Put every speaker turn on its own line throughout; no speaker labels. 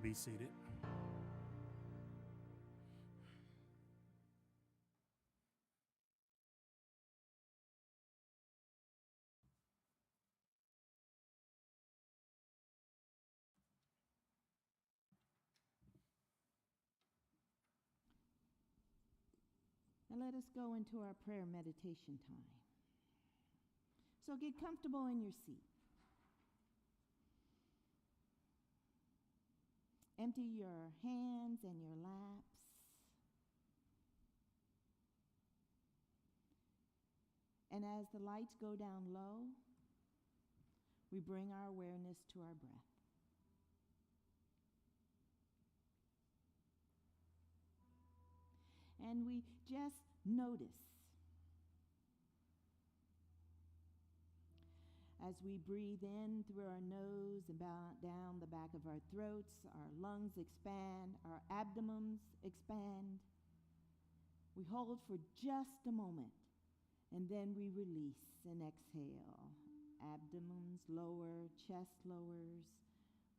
may be seated.
Now let us go into our prayer meditation time. So get comfortable in your seat. Empty your hands and your laps. And as the lights go down low, we bring our awareness to our breath. And we just notice as we breathe in through our nose and down the back of our throats, our lungs expand, our abdomens expand. We hold for just a moment, and then we release and exhale. Abdomens lower, chest lowers.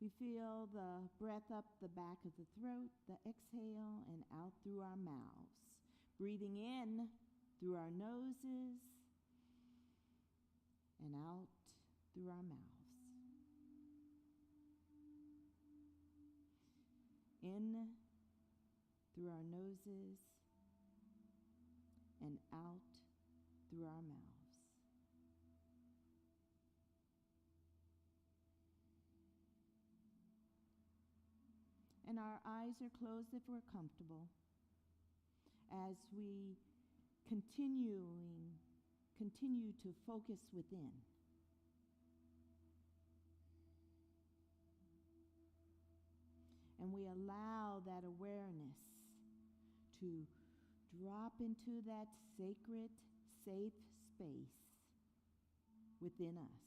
We feel the breath up the back of the throat, the exhale, and out through our mouths. Breathing in through our noses and out through our mouths. In through our noses and out through our mouths. And our eyes are closed if we're comfortable as we continue to focus within. And we allow that awareness to drop into that sacred, safe space within us.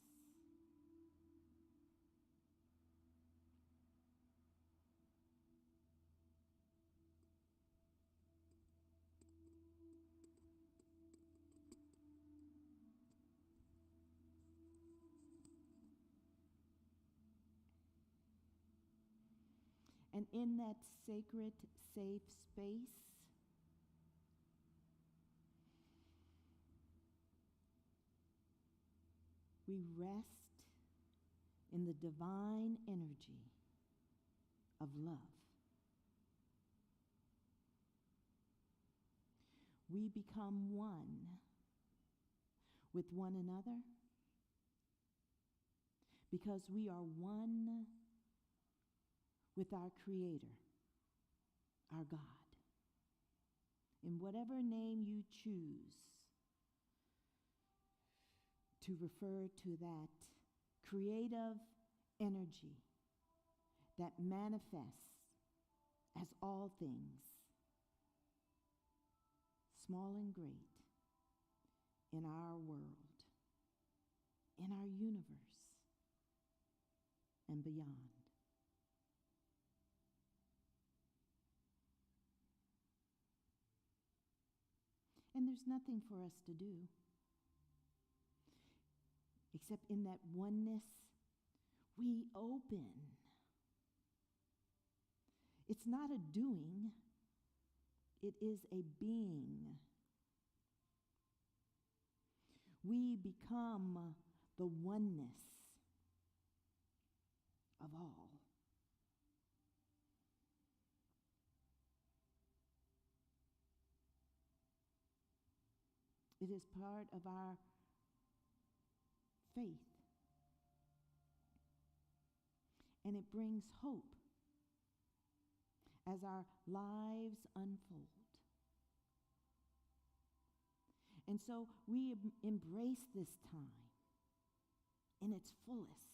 And in that sacred, safe space, we rest in the divine energy of love. We become one with one another because we are one with our Creator, our God. In whatever name you choose to refer to that creative energy that manifests as all things, small and great, in our world, in our universe, and beyond. And there's nothing for us to do except in that oneness we open. It's not a doing, it is a being. We become the oneness of all. It is part of our faith. And it brings hope as our lives unfold. And so we embrace this time in its fullest.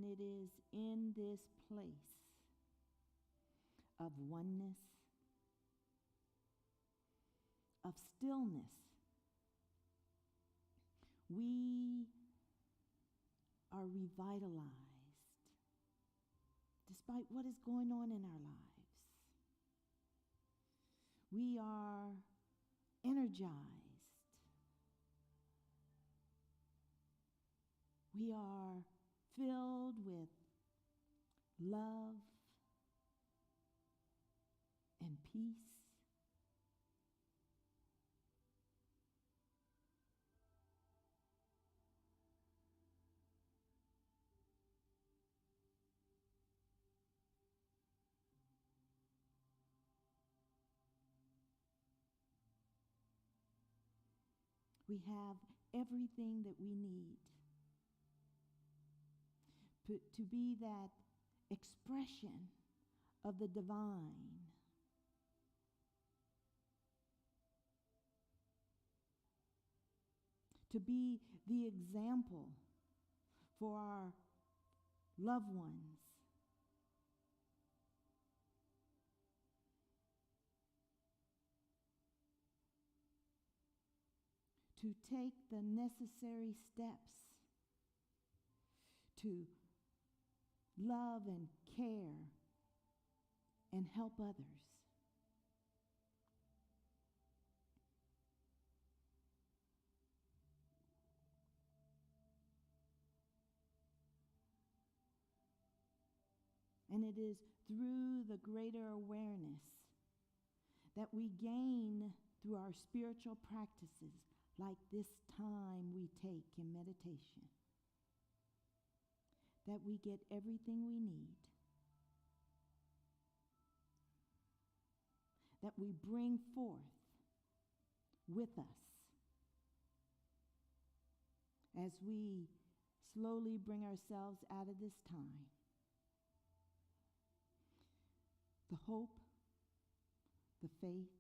than it is in this place of oneness, of stillness. We are revitalized despite what is going on in our lives. We are energized. We are filled with love and peace. We have everything that we need to be that expression of the divine. To be the example for our loved ones. To take the necessary steps to love and care and help others. And it is through the greater awareness that we gain through our spiritual practices, like this time we take in meditation, that we get everything we need, that we bring forth with us as we slowly bring ourselves out of this time. The hope, the faith,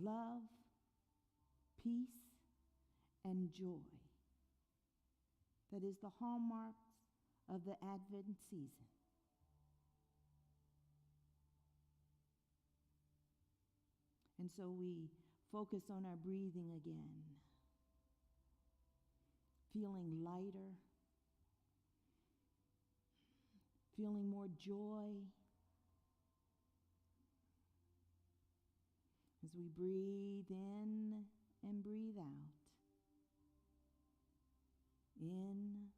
love, peace, and joy that is the hallmarks of the Advent season. And so we focus on our breathing again, feeling lighter, feeling more joy as we breathe in and breathe out. In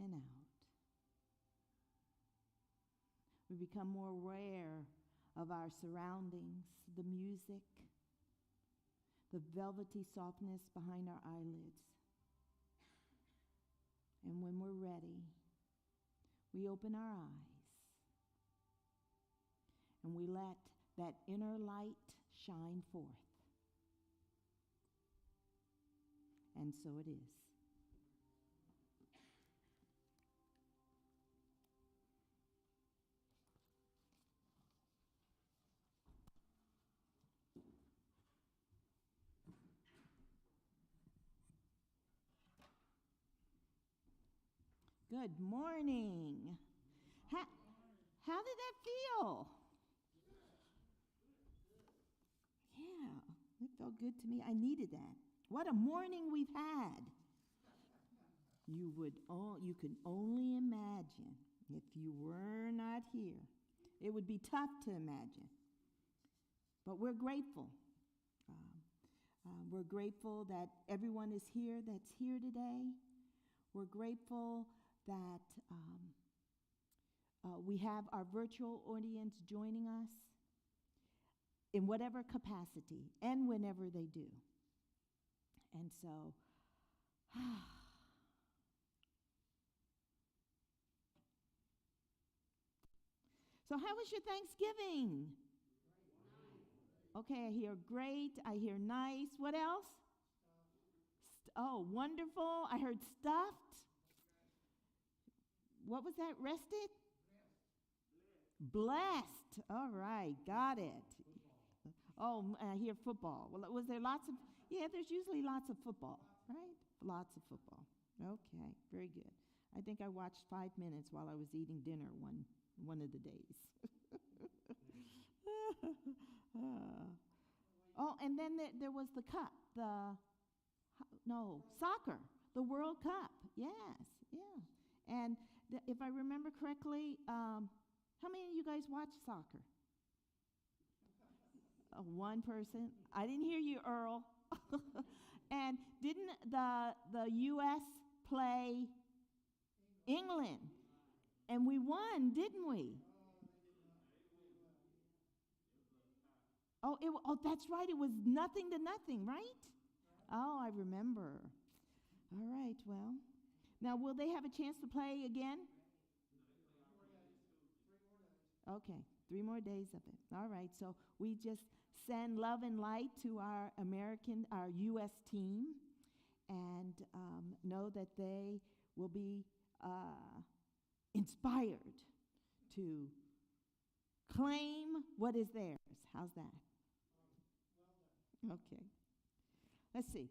and out. We become more aware of our surroundings, the music, the velvety softness behind our eyelids. And when we're ready, we open our eyes and we let that inner light shine forth. And so it is. Good morning. How did that feel? Yeah, it felt good to me. I needed that. What a morning we've had. You can only imagine if you were not here. It would be tough to imagine. But we're grateful. We're grateful that everyone is here that's here today. We're grateful that we have our virtual audience joining us in whatever capacity and whenever they do. And so, so how was your Thanksgiving? Okay, I hear great. I hear nice. What else? Oh, wonderful. I heard stuffed. What was that? Rested? Blessed. All right, got it. Oh, I hear football. Well, was there lots of? Yeah, there's usually lots of football, right? Lots of football. Okay, very good. I think I watched 5 minutes while I was eating dinner one of the days. Oh, and then there was the cup, soccer, the World Cup. Yes, yeah. And if I remember correctly, how many of you guys watch soccer? One person. I didn't hear you, Earl. And didn't the U.S. play England? And we won, didn't we? Oh, that's right. It was 0-0, right? Oh, I remember. All right, well. Now, will they have a chance to play again? Okay, 3 more days of it. All right, so we just send love and light to our U.S. team, and know that they will be inspired to claim what is theirs. How's that? Okay. Let's see.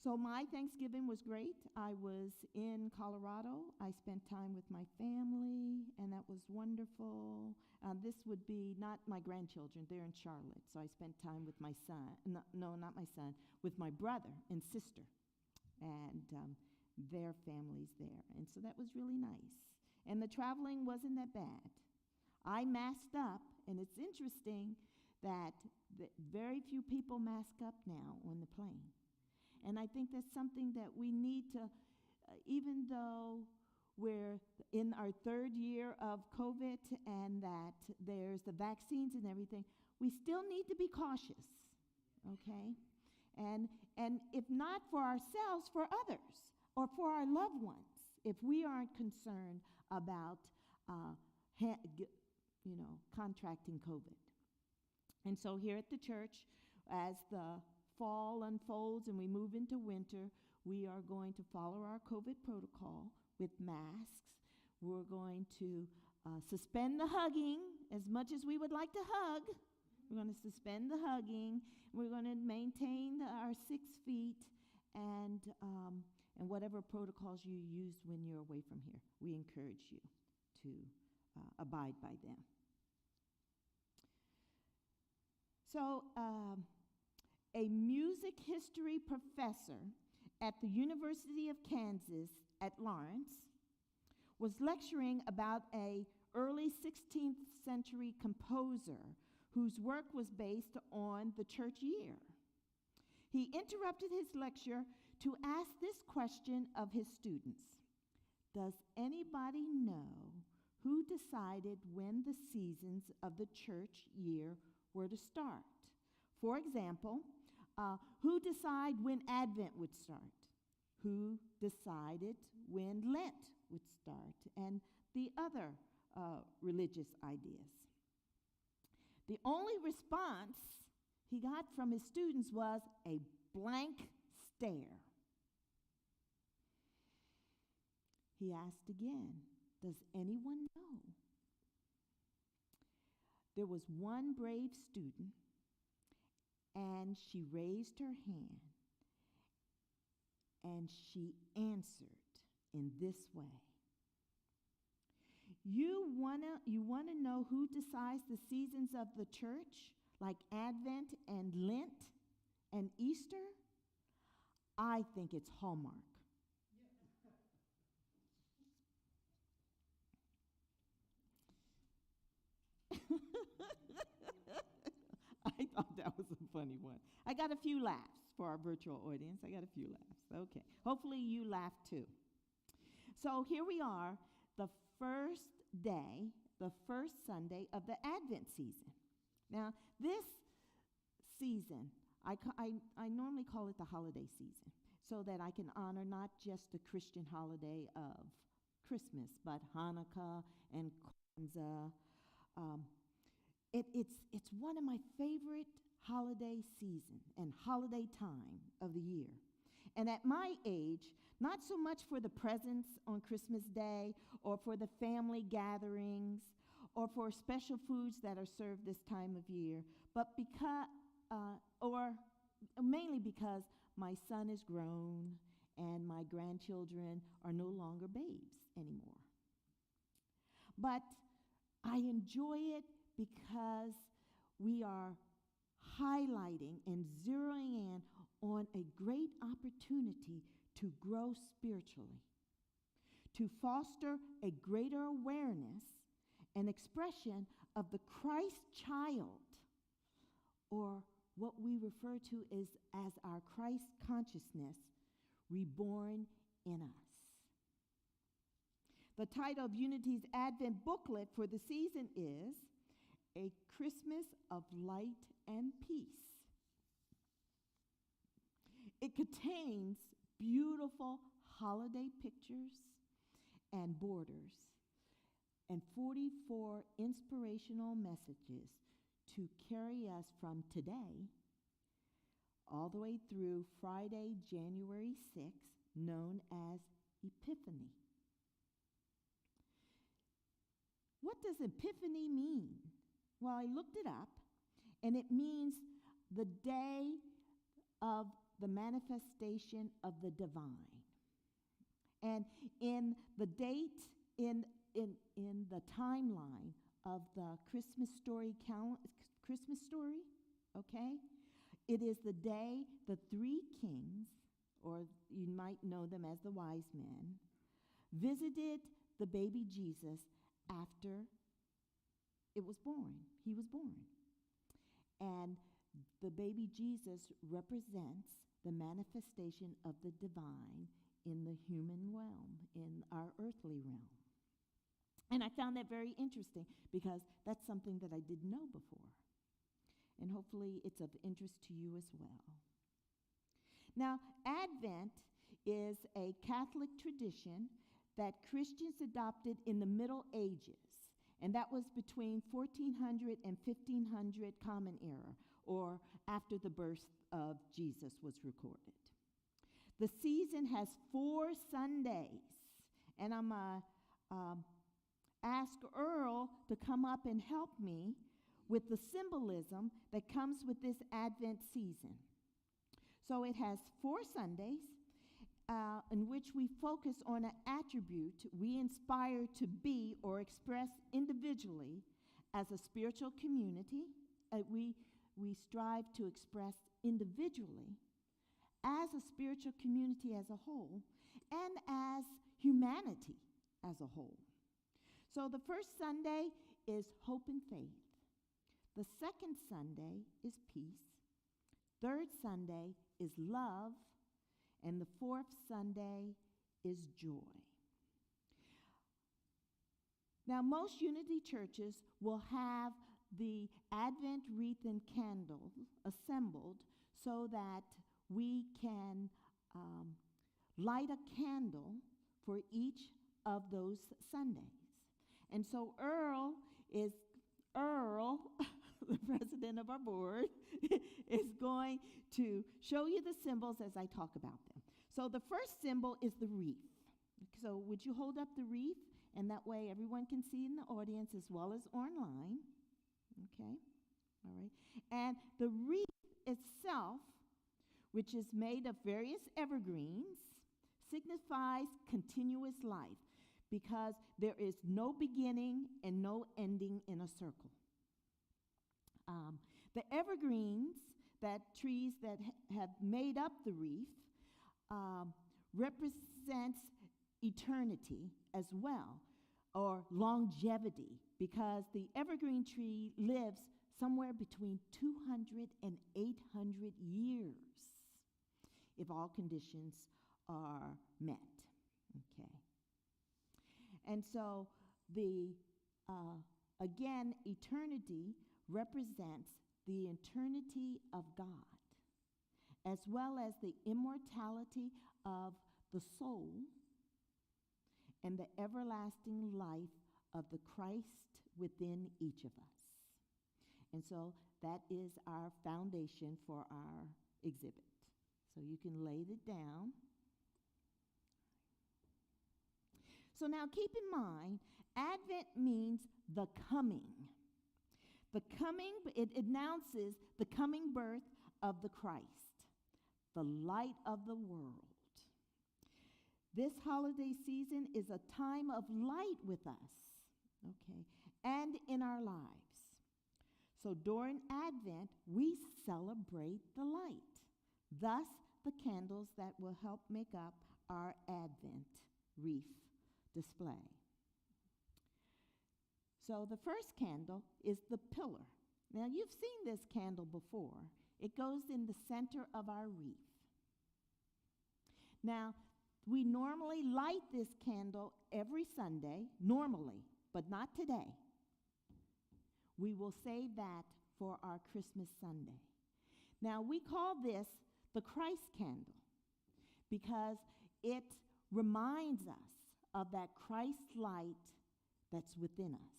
So my Thanksgiving was great. I was in Colorado. I spent time with my family, and that was wonderful. This would be not my grandchildren. They're in Charlotte. So I spent time with my son. No, not my son. With my brother and sister and their families there. And so that was really nice. And the traveling wasn't that bad. I masked up, and it's interesting that very few people mask up now on the plane. And I think that's something that we need to, even though we're in our 3rd year of COVID and that there's the vaccines and everything, we still need to be cautious, okay? And if not for ourselves, for others or for our loved ones, if we aren't concerned about, contracting COVID. And so here at the church, as the fall unfolds and we move into winter, we are going to follow our COVID protocol with masks. We're going to suspend the hugging as much as we would like to hug. We're going to suspend the hugging. We're going to maintain our 6 feet and whatever protocols you use when you're away from here. We encourage you to abide by them. So, a music history professor at the University of Kansas at Lawrence was lecturing about a early 16th century composer whose work was based on the church year. He interrupted his lecture to ask this question of his students: does anybody know who decided when the seasons of the church year were to start? For example, who decided when Advent would start? Who decided when Lent would start? And the other religious ideas. The only response he got from his students was a blank stare. He asked again, does anyone know? There was one brave student, and she raised her hand, and she answered in this way. You wanna know who decides the seasons of the church, like Advent and Lent and Easter? I think it's Hallmark. I thought that was a funny one. I got a few laughs for our virtual audience. I got a few laughs. Okay. Hopefully you laughed too. So here we are, the first day, the first Sunday of the Advent season. Now, this season, I normally call it the holiday season, so that I can honor not just the Christian holiday of Christmas, but Hanukkah and Kwanzaa. It's one of my favorite holiday season and holiday time of the year. And at my age, not so much for the presents on Christmas Day or for the family gatherings or for special foods that are served this time of year, but mainly because my son is grown and my grandchildren grandchildren are no longer babes anymore. But I enjoy it because we are highlighting and zeroing in on a great opportunity to grow spiritually, to foster a greater awareness and expression of the Christ child, or what we refer to as our Christ consciousness, reborn in us. The title of Unity's Advent booklet for the season is A Christmas of Light and Peace. It contains beautiful holiday pictures and borders and 44 inspirational messages to carry us from today all the way through Friday, January 6th, known as Epiphany. What does Epiphany mean? Well, I looked it up, and it means the day of the manifestation of the divine. And in the date, in the timeline of the Christmas story, okay, it is the day the three kings, or you might know them as the wise men, visited the baby Jesus after it was born. He was born. And the baby Jesus represents the manifestation of the divine in the human realm, in our earthly realm. And I found that very interesting because that's something that I didn't know before. And hopefully it's of interest to you as well. Now, Advent is a Catholic tradition that Christians adopted in the Middle Ages, and that was between 1400 and 1500 Common Era, or after the birth of Jesus was recorded. The season has 4 Sundays, and I'm going to ask Earl to come up and help me with the symbolism that comes with this Advent season. So it has 4 Sundays in which we focus on an attribute we inspire to be or express individually as a spiritual community. We strive to express individually as a spiritual community as a whole and as humanity as a whole. So the first Sunday is hope and faith. The second Sunday is peace. Third Sunday is love. And the fourth Sunday is joy. Now, most Unity churches will have the Advent wreath and candle assembled so that we can light a candle for each of those Sundays. And so Earl, the president of our board, is going to show you the symbols as I talk about them. So the first symbol is the wreath. So would you hold up the wreath? And that way everyone can see in the audience as well as online. Okay, all right. And the wreath itself, which is made of various evergreens, signifies continuous life because there is no beginning and no ending in a circle. The evergreens, that trees that have made up the wreath, represents eternity as well, or longevity, because the evergreen tree lives somewhere between 200 and 800 years if all conditions are met. Okay. And so again, eternity represents the eternity of God, as well as the immortality of the soul and the everlasting life of the Christ within each of us. And so that is our foundation for our exhibit. So you can lay it down. So now keep in mind, Advent means the coming. The coming, it announces the coming birth of the Christ, the light of the world. This holiday season is a time of light with us, okay, and in our lives. So during Advent, we celebrate the light, thus the candles that will help make up our Advent wreath display. So the first candle is the pillar. Now, you've seen this candle before. It goes in the center of our wreath. Now, we normally light this candle every Sunday, normally, but not today. We will save that for our Christmas Sunday. Now, we call this the Christ candle because it reminds us of that Christ light that's within us,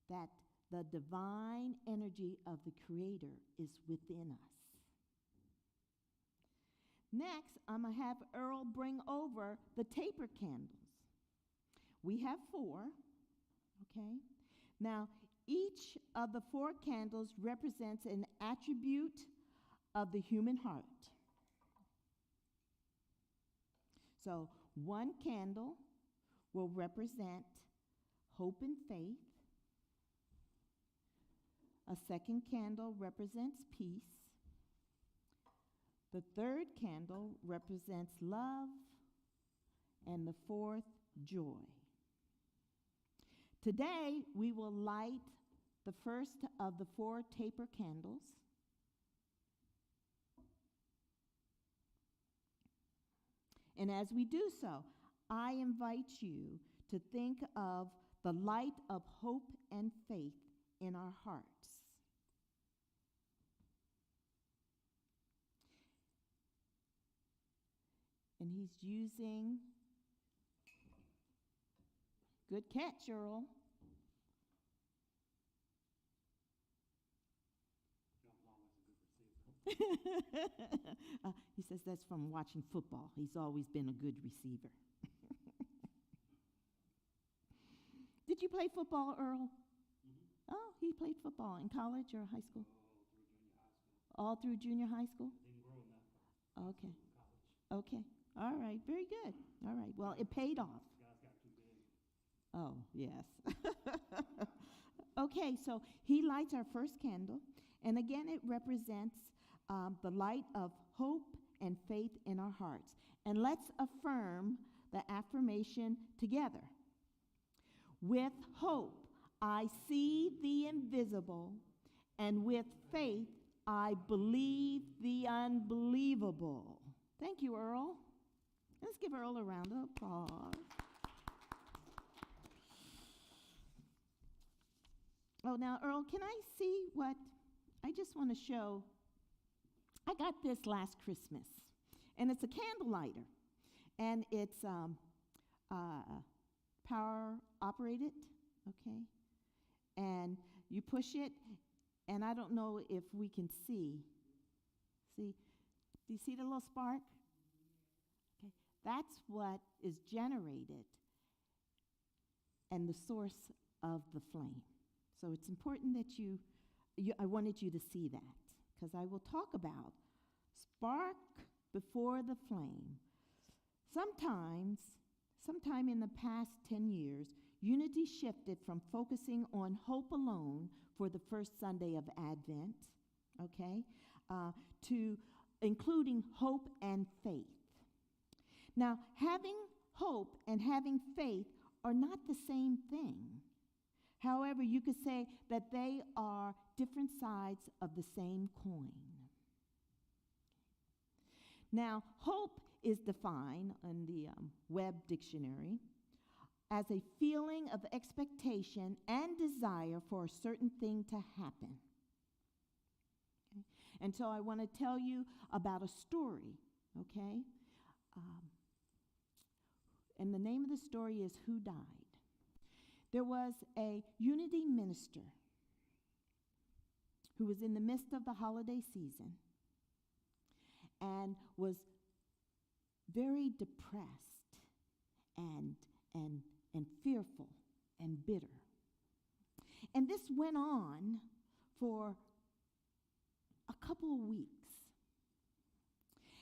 that the divine energy of the Creator is within us. Next, I'm going to have Earl bring over the taper candles. We have 4, okay? Now, each of the 4 candles represents an attribute of the human heart. So, one candle will represent hope and faith. A second candle represents peace. The third candle represents love. And the fourth, joy. Today, we will light the first of the 4 taper candles. And as we do so, I invite you to think of the light of hope and faith in our hearts. And he's using, good catch, Earl. He says that's from watching football. He's always been a good receiver. Did you play football, Earl? Mm-hmm. Oh, he played football in college or high school? All through junior high school?
Didn't grow enough.
Okay. Okay. All right. Very good. All right. Well, it paid off.
Guys got too big.
Oh, yes. Okay, so he lights our first candle. And again, it represents the light of hope and faith in our hearts. And let's affirm the affirmation together. With hope, I see the invisible, and with faith, I believe the unbelievable. Thank you, Earl. Let's give Earl a round of applause. Oh, now, Earl, can I see what I just want to show? I got this last Christmas, and it's a candle lighter, and it's power operated, okay? And you push it, and I don't know if we can see. See, do you see the little spark? Okay, that's what is generated and the source of the flame. So it's important that I wanted you to see that, because I will talk about spark before the flame. Sometime in the past 10 years, Unity shifted from focusing on hope alone for the first Sunday of Advent, okay, to including hope and faith. Now, having hope and having faith are not the same thing. However, you could say that they are different sides of the same coin. Now, hope is defined in the Web Dictionary as a feeling of expectation and desire for a certain thing to happen. Okay? And so I want to tell you about a story, okay? And the name of the story is Who Died? There was a Unity minister who was in the midst of the holiday season and was very depressed and fearful and bitter. And this went on for a couple of weeks.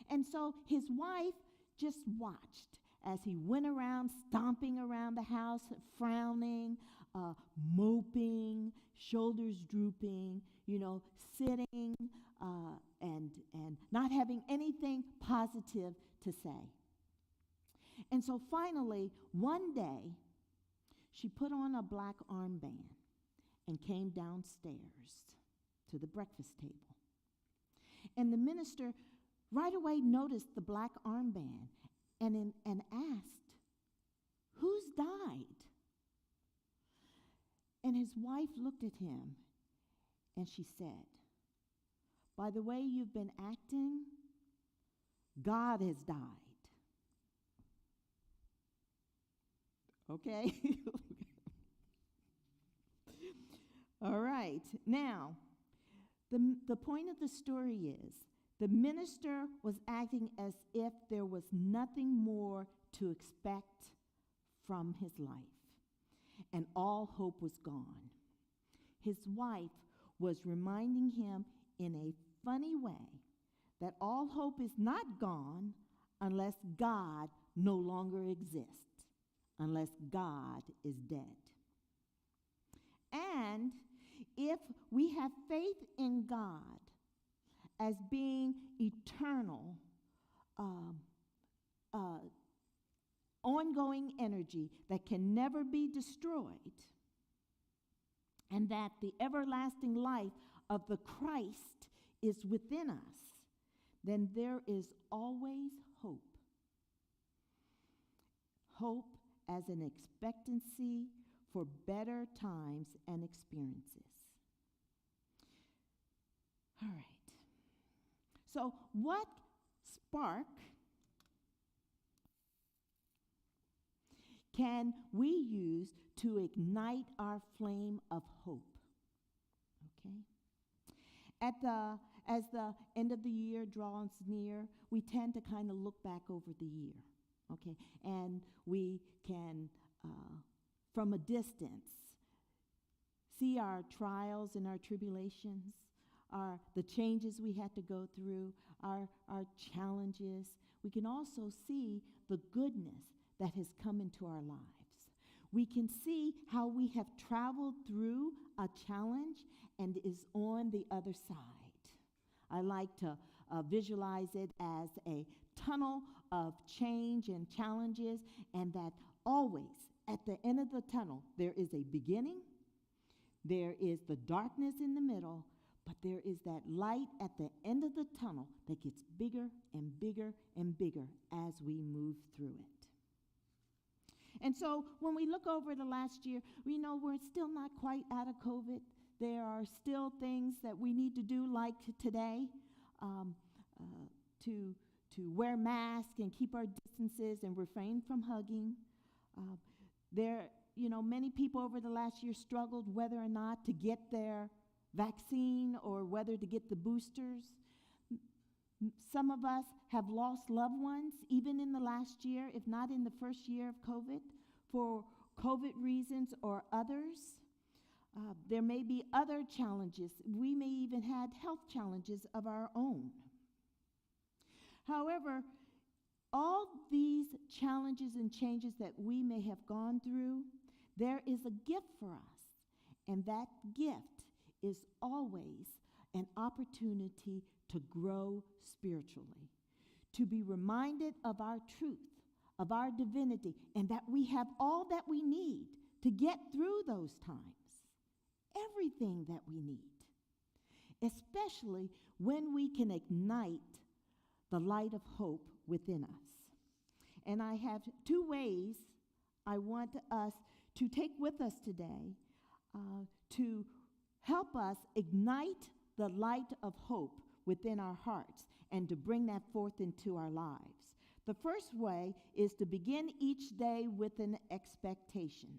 And so his wife just watched as he went around, stomping around the house, frowning, moping, shoulders drooping, sitting, and not having anything positive to say. And so finally, one day, she put on a black armband and came downstairs to the breakfast table. And the minister right away noticed the black armband and asked, "Who's died?" And his wife looked at him and she said, "By the way you've been acting, God has died." Okay? All right. Now, the point of the story is the minister was acting as if there was nothing more to expect from his life, and all hope was gone. His wife was reminding him in a funny way that all hope is not gone unless God no longer exists, unless God is dead. And if we have faith in God as being eternal, ongoing energy that can never be destroyed, and that the everlasting life of the Christ is within us, then there is always hope. Hope as an expectancy for better times and experiences. All right. So what spark can we use to ignite our flame of hope? Okay. As the end of the year draws near, we tend to kind of look back over the year. Okay. And we can, from a distance, see our trials and our tribulations, the changes we had to go through, our challenges. We can also see the goodness that has come into our lives. We can see how we have traveled through a challenge and is on the other side. I like to visualize it as a tunnel of change and challenges, and that always at the end of the tunnel there is a beginning, there is the darkness in the middle, but there is that light at the end of the tunnel that gets bigger and bigger and bigger as we move through it. And so when we look over the last year, we know we're still not quite out of COVID. There are still things that we need to do, like today, to wear masks and keep our distances and refrain from hugging. Many people over the last year struggled whether or not to get their vaccine or whether to get the boosters. Some of us have lost loved ones, even in the last year, if not in the first year of COVID, for COVID reasons or others. There may be other challenges. We may even have health challenges of our own. However, all these challenges and changes that we may have gone through, there is a gift for us, and that gift is always an opportunity to grow spiritually, to be reminded of our truth, of our divinity, and that we have all that we need to get through those times, everything that we need, especially when we can ignite the light of hope within us. And I have two ways I want us to take with us today to help us ignite the light of hope within our hearts and to bring that forth into our lives. The first way is to begin each day with an expectation.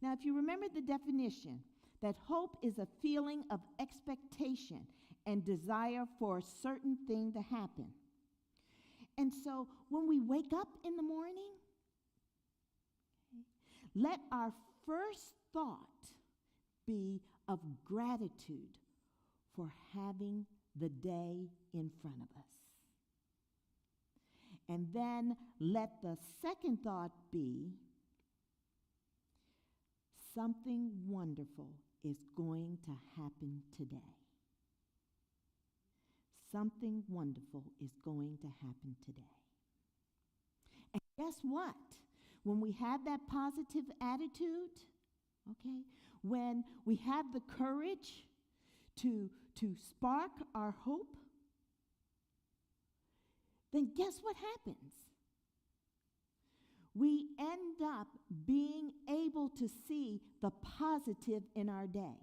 Now, if you remember the definition, that hope is a feeling of expectation and desire for a certain thing to happen. And so when we wake up in the morning, let our first thought be of gratitude for having the day in front of us. And then let the second thought be, something wonderful is going to happen today. Something wonderful is going to happen today. And guess what? When we have that positive attitude, okay, when we have the courage to spark our hope, then guess what happens? We end up being able to see the positive in our day.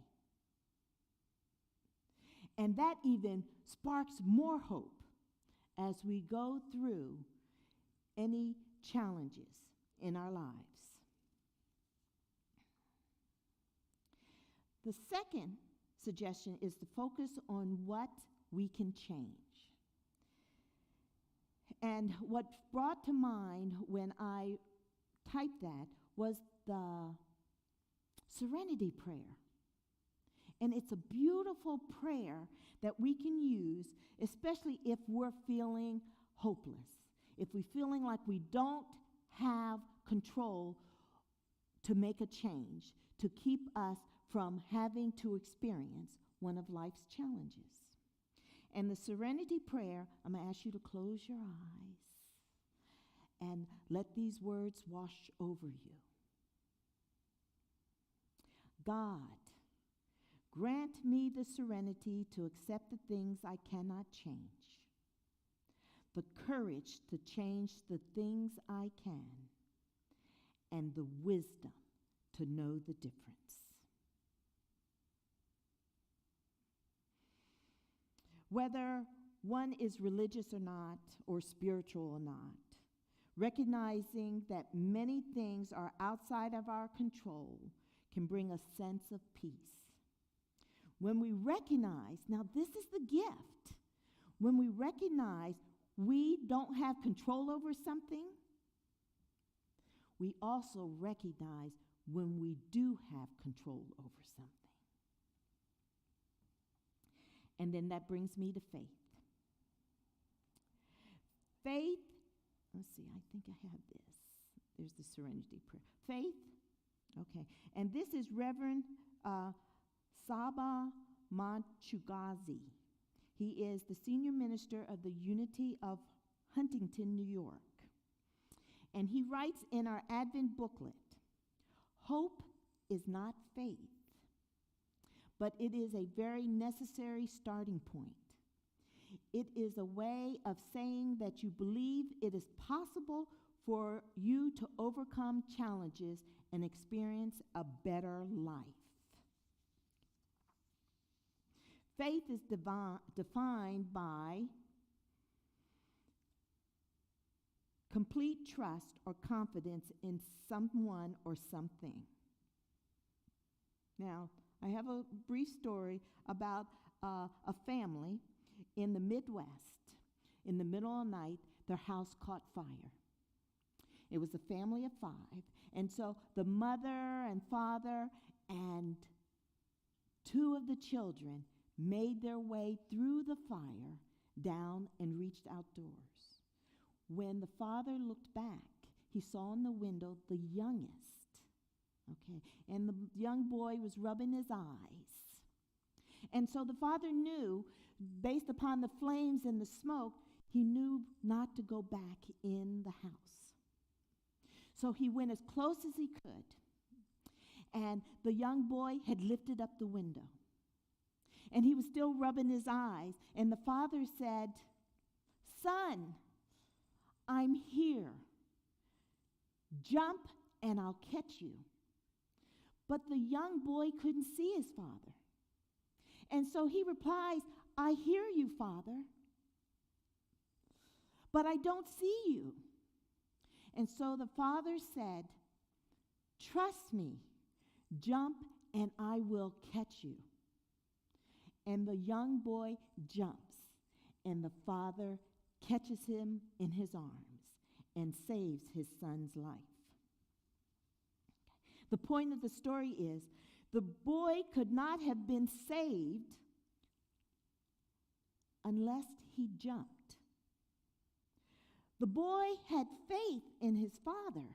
And that even sparks more hope as we go through any challenges in our lives. The second suggestion is to focus on what we can change. And what brought to mind when I typed that was the Serenity Prayer. And it's a beautiful prayer that we can use, especially if we're feeling hopeless, if we're feeling like we don't have control to make a change, to keep us from having to experience one of life's challenges. And the Serenity Prayer, I'm going to ask you to close your eyes and let these words wash over you. God, grant me the serenity to accept the things I cannot change, the courage to change the things I can, and the wisdom to know the difference. Whether one is religious or not, or spiritual or not, recognizing that many things are outside of our control can bring a sense of peace. When we recognize, now this is the gift, when we recognize we don't have control over something, we also recognize when we do have control over something. And then that brings me to faith. Faith, let's see, I think I have this. There's the Serenity Prayer. Faith, okay. And this is Reverend Saba Manchugazi. He is the senior minister of the Unity of Huntington, New York. And he writes in our Advent booklet, hope is not faith, but it is a very necessary starting point. It is a way of saying that you believe it is possible for you to overcome challenges and experience a better life. Faith is defined by complete trust or confidence in someone or something. Now, I have a brief story about a family in the Midwest. In the middle of the night, their house caught fire. It was a family of 5. And so the mother and father and 2 of the children made their way through the fire down and reached outdoors. When the father looked back, he saw in the window the youngest, okay, and the young boy was rubbing his eyes. And so the father knew, based upon the flames and the smoke, he knew not to go back in the house. So he went as close as he could, and the young boy had lifted up the window. And he was still rubbing his eyes, and the father said, "Son, I'm here. Jump and I'll catch you." But the young boy couldn't see his father. And so he replies, "I hear you, Father, but I don't see you." And so the father said, "Trust me, jump and I will catch you." And the young boy jumps, and the father catches him in his arms and saves his son's life. The point of the story is, the boy could not have been saved unless he jumped. The boy had faith in his father.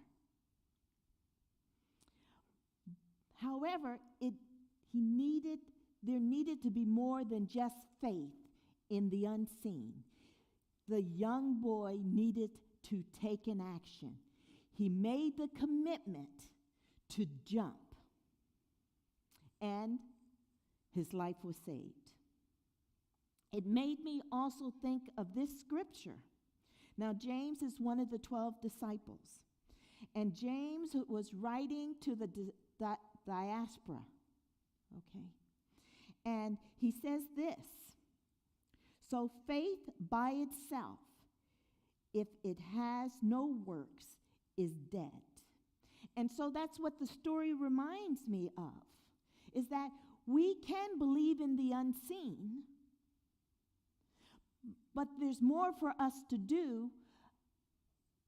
However, there needed to be more than just faith in the unseen. The young boy needed to take an action. He made the commitment to jump, and his life was saved. It made me also think of this scripture. Now, James is one of the 12 disciples, and James was writing to the diaspora, okay? And he says this: so faith by itself, if it has no works, is dead. And so that's what the story reminds me of, is that we can believe in the unseen, but there's more for us to do,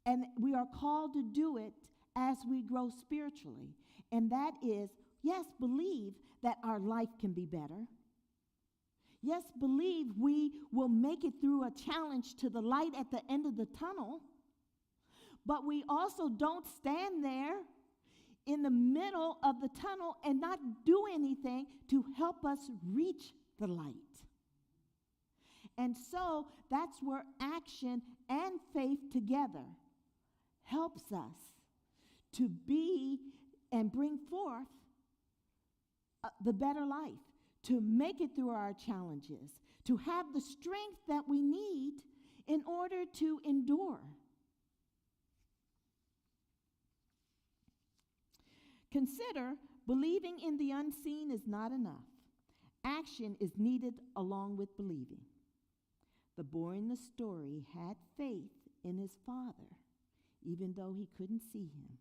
and we are called to do it as we grow spiritually. And that is, yes, believe that our life can be better. Yes, believe we will make it through a challenge to the light at the end of the tunnel. But we also don't stand there in the middle of the tunnel and not do anything to help us reach the light. And so that's where action and faith together helps us to be and bring forth the better life, to make it through our challenges, to have the strength that we need in order to endure. Consider, believing in the unseen is not enough. Action is needed along with believing. The boy in the story had faith in his father, even though he couldn't see him.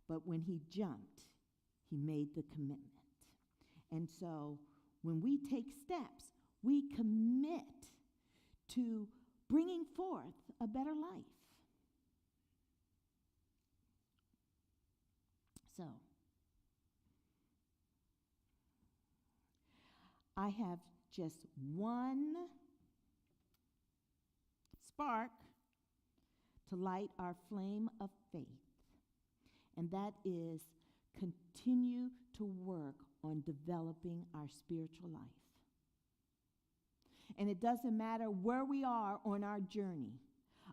But when he jumped, he made the commitment. And so when we take steps, we commit to bringing forth a better life. So, I have just one spark to light our flame of faith, and that is continue to work on developing our spiritual life. And it doesn't matter where we are on our journey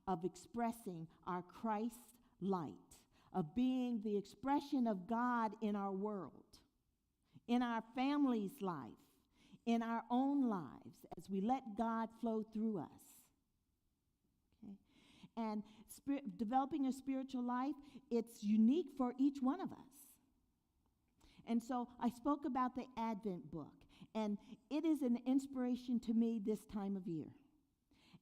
of expressing our Christ light, of being the expression of God in our world, in our family's life, in our own lives, as we let God flow through us. Okay? And developing a spiritual life, it's unique for each one of us. And so I spoke about the Advent book, and it is an inspiration to me this time of year.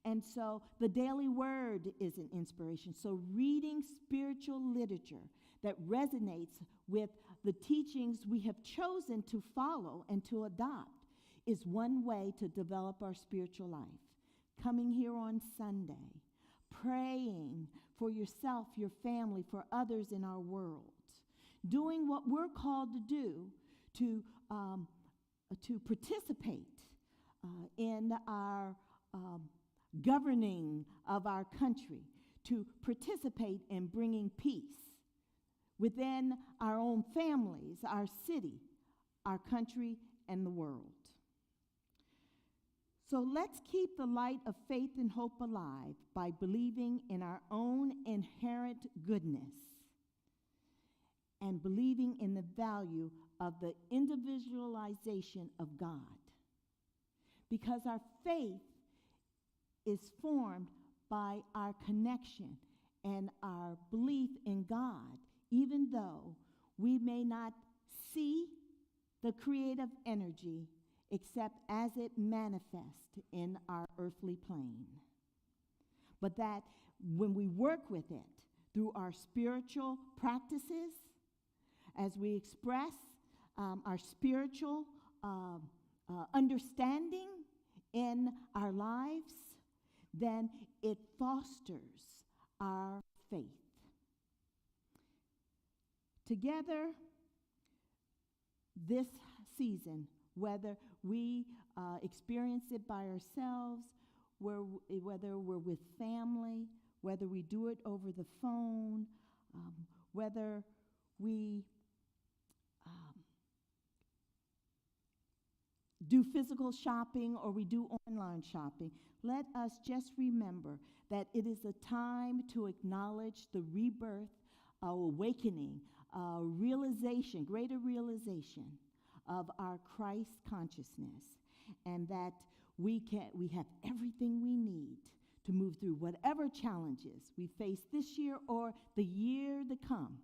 And so the Daily Word is an inspiration. So reading spiritual literature that resonates with the teachings we have chosen to follow and to adopt is one way to develop our spiritual life. Coming here on Sunday, praying for yourself, your family, for others in our world, doing what we're called to do to participate in our governing of our country, to participate in bringing peace within our own families, our city, our country, and the world. So let's keep the light of faith and hope alive by believing in our own inherent goodness and believing in the value of the individualization of God. Because our faith is formed by our connection and our belief in God, even though we may not see the creative energy except as it manifests in our earthly plane. But that when we work with it through our spiritual practices, as we express our spiritual understanding in our lives, then it fosters our faith. Together, this season, whether we experience it by ourselves, whether we're with family, whether we do it over the phone, whether we do physical shopping or we do online shopping, let us just remember that it is a time to acknowledge the rebirth, awakening, realization, greater realization of our Christ consciousness, and that we have everything we need to move through whatever challenges we face this year or the year to come.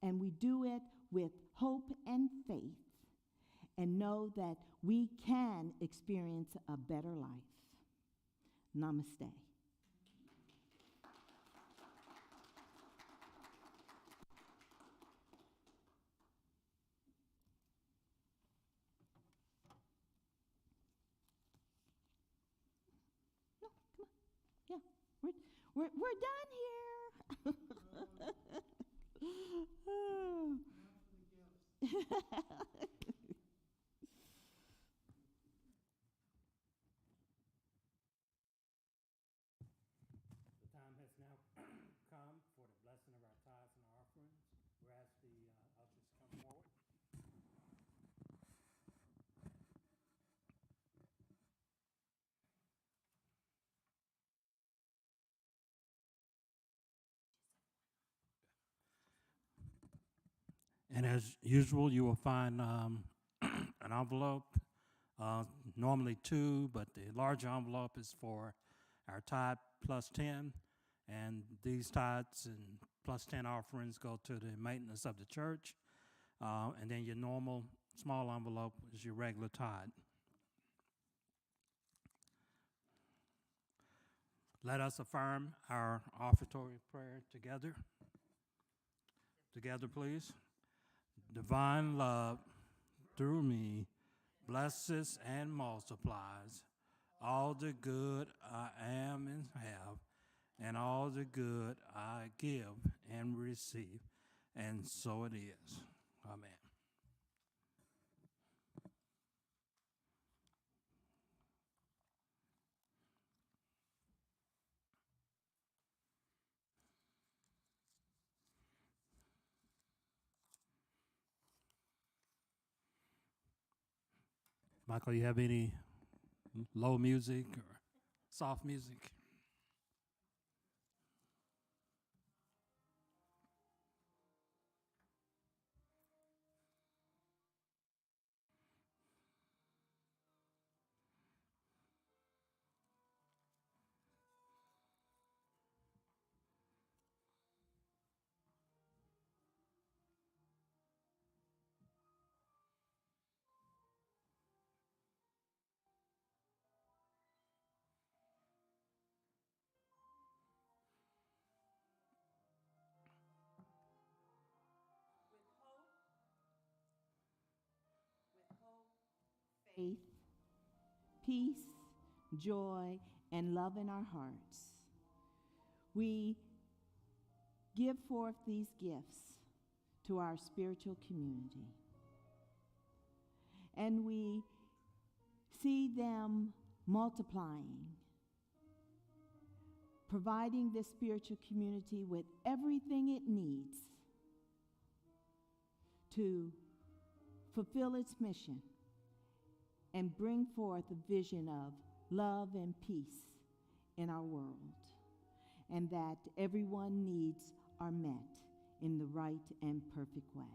And we do it with hope and faith, and know that we can experience a better life. Namaste. No, come on. Yeah, we're done here.
The time has now come for the blessing of our tithes and offerings. We'll ask the ushers to come forward. And as usual, you will find an envelope, normally two, but the large envelope is for our tithe plus 10. And these tithes and plus 10 offerings go to the maintenance of the church. And then your normal small envelope is your regular tithe. Let us affirm our offertory prayer together. Together, please. Divine love through me blesses and multiplies all the good I am and have, and all the good I give and receive. And so it is. Amen. Michael, you have any low music or soft music?
Faith, peace, joy, and love in our hearts, we give forth these gifts to our spiritual community. And we see them multiplying, providing this spiritual community with everything it needs to fulfill its mission and bring forth a vision of love and peace in our world, and that everyone's needs are met in the right and perfect way.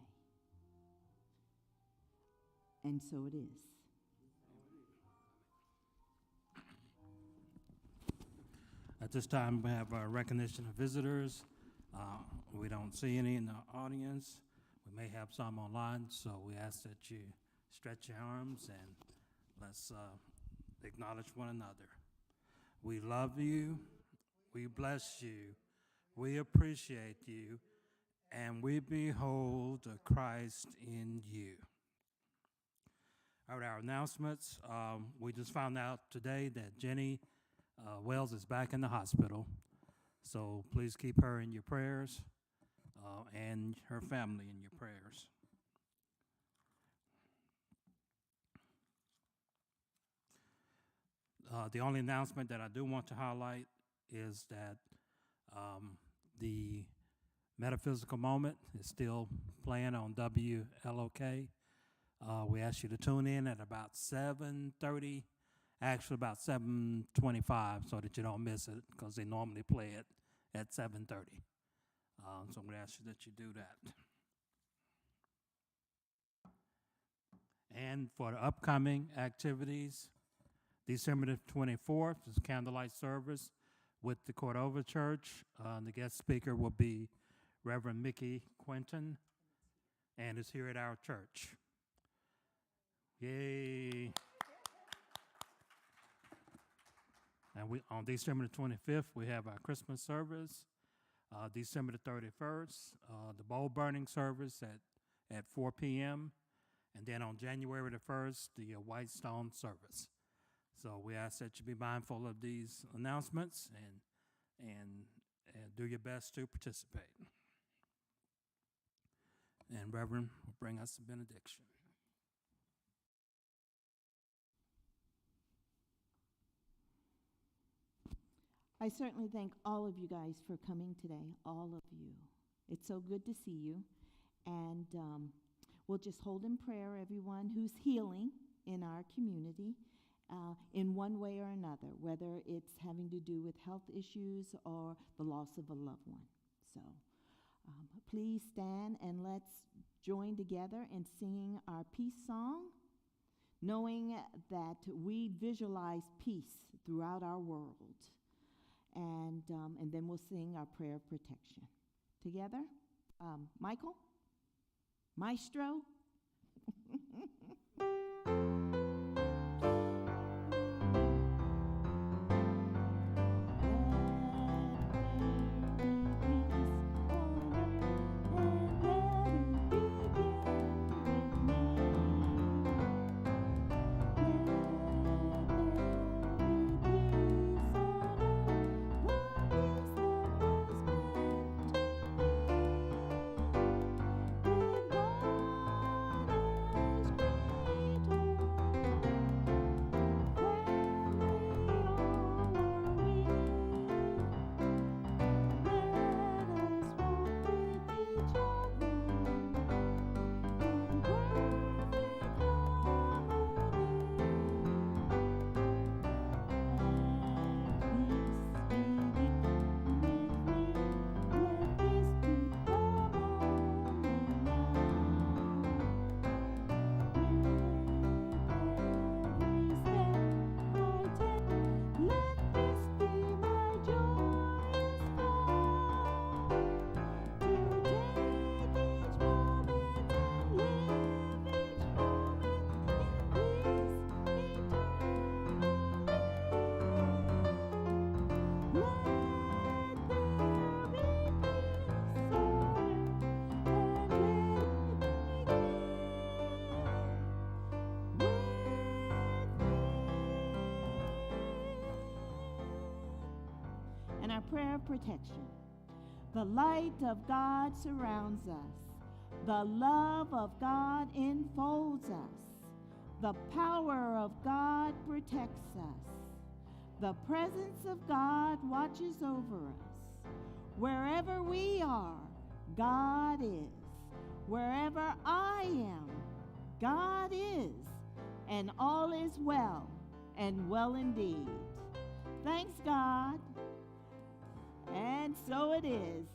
And so it is.
At this time, we have a recognition of visitors. We don't see any in the audience. We may have some online, so we ask that you stretch your arms and let's acknowledge one another. We love you. We bless you. We appreciate you. And we behold Christ in you. All right, our announcements. We just found out today that Jenny Wells is back in the hospital. So please keep her in your prayers and her family in your prayers. The only announcement that I do want to highlight is that The Metaphysical Moment is still playing on WLOK. We ask you to tune in at about 7:30, actually about 7:25, so that you don't miss it, because they normally play it at 7:30. So we ask you that you do that. And for the upcoming activities, December the 24th is candlelight service with the Cordova Church. The guest speaker will be Reverend Mickey Quinton, and is here at our church. Yay. And on December the 25th, we have our Christmas service. December the 31st, the bowl burning service at 4 p.m. And then on January the 1st, the White Stone service. So we ask that you be mindful of these announcements and do your best to participate. And Reverend will bring us the benediction.
I certainly thank all of you guys for coming today, all of you. It's so good to see you. And we'll just hold in prayer everyone who's healing in our community in one way or another, whether it's having to do with health issues or the loss of a loved one. So please stand and let's join together in singing our peace song, knowing that we visualize peace throughout our world. And then we'll sing our prayer of protection. Together, Michael, Maestro. And our prayer of protection. The light of God surrounds us. The love of God enfolds us. The power of God protects us. The presence of God watches over us. Wherever we are, God is. Wherever I am, God is. And all is well, and well indeed. Thanks, God. And so it is.